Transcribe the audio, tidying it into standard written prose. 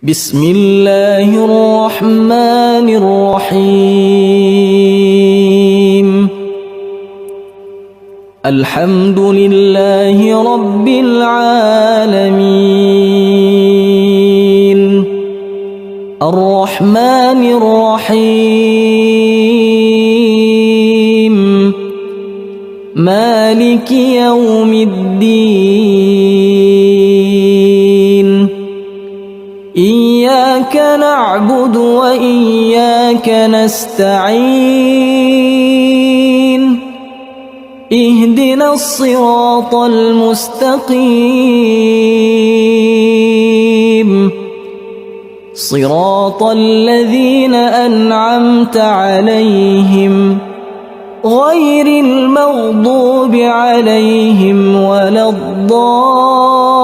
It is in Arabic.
بسم الله الرحمن الرحيم الحمد لله رب العالمين الرحمن الرحيم مالك يوم الدين إياك نعبد وإياك نستعين اهدنا الصراط المستقيم صراط الذين أنعمت عليهم غير المغضوب عليهم ولا الضالين